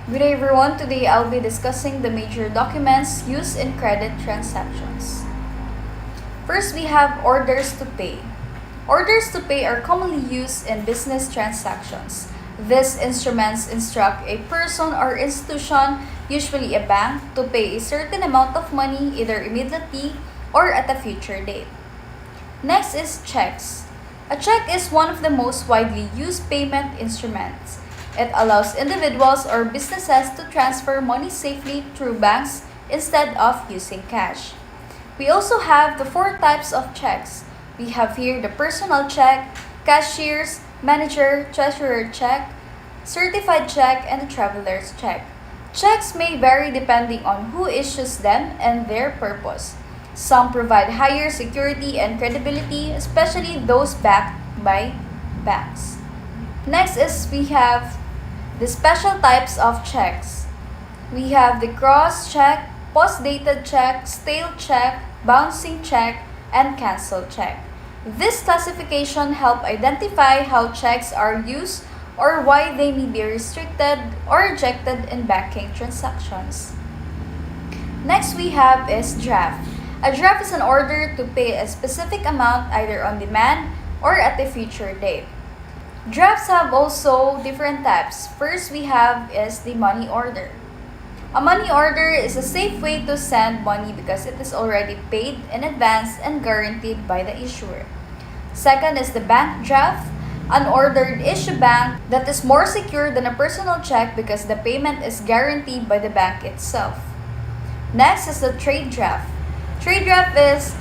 Good day everyone, today I'll be discussing the major documents used in credit transactions. First, we have orders to pay. Orders to pay are commonly used in business transactions. These instruments instruct a person or institution, usually a bank, to pay a certain amount of money either immediately or at a future date. Next is checks. A check is one of the most widely used payment instruments. It allows individuals or businesses to transfer money safely through banks instead of using cash. We also have the four types of checks. We have here the personal check, cashier's, manager, treasurer check, certified check, and the traveler's check. Checks may vary depending on who issues them and their purpose. Some provide higher security and credibility, especially those backed by banks. Next is we have the special types of checks. We have the cross check, post-dated check, stale check, bouncing check, and cancel check. This classification help identify how checks are used or why they may be restricted or rejected in banking transactions. Next we have is draft. A draft is an order to pay a specific amount either on demand or at a future date. Drafts have also different types. First we have is the money order. A money order is a safe way to send money because it is already paid in advance and guaranteed by the issuer. Second is the bank draft, an ordered issue bank that is more secure than a personal check because the payment is guaranteed by the bank itself. Next is the trade draft. Trade draft is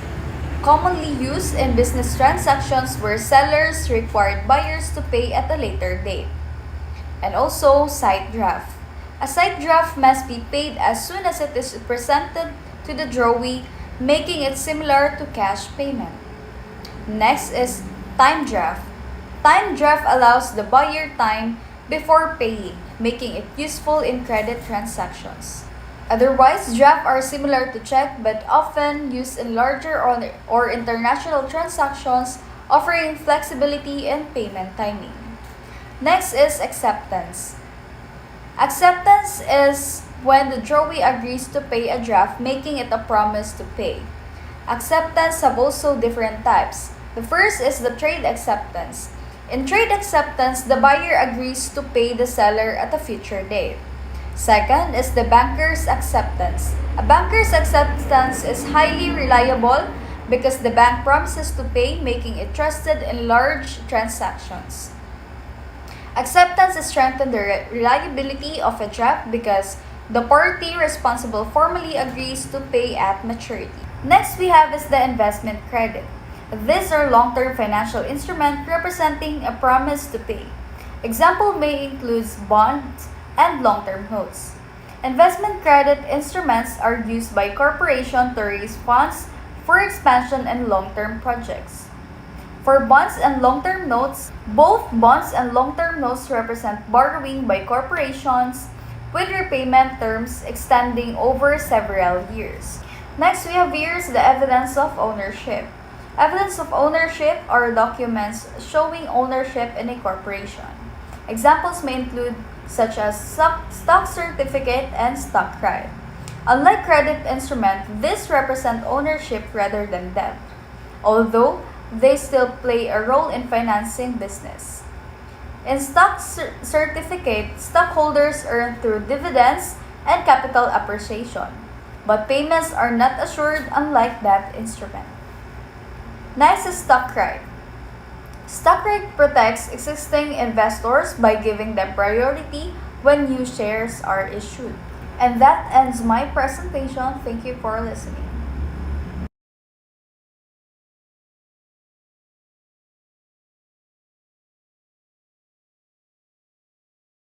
commonly used in business transactions where sellers required buyers to pay at a later date. And also sight draft. A sight draft must be paid as soon as it is presented to the drawee, making it similar to cash payment. Next is time draft. Time draft allows the buyer time before paying, making it useful in credit transactions. Otherwise, drafts are similar to check but often used in larger or international transactions, offering flexibility in payment timing. Next is acceptance. Acceptance is when the drawee agrees to pay a draft, making it a promise to pay. Acceptance have also different types. The first is the trade acceptance. In trade acceptance, the buyer agrees to pay the seller at a future date. Second is the banker's acceptance. A banker's acceptance is highly reliable because the bank promises to pay, making it trusted in large transactions. Acceptance strengthens the reliability of a draft because the party responsible formally agrees to pay at maturity. Next we have is the investment credit. These are long-term financial instruments representing a promise to pay. Example may include bonds and long-term notes. Investment credit instruments are used by corporations to raise funds for expansion and long-term projects. For bonds and long-term notes, both bonds and long-term notes represent borrowing by corporations with repayment terms extending over several years. Next, we have here is the evidence of ownership. Evidence of ownership are documents showing ownership in a corporation. Examples may include such as stock certificate and stock right. Unlike credit instruments, these represent ownership rather than debt, although they still play a role in financing business. In stock certificate, stockholders earn through dividends and capital appreciation, but payments are not assured unlike that instrument. Next is stock right. Stock right protects existing investors by giving them priority when new shares are issued. And that ends my presentation. Thank you for listening.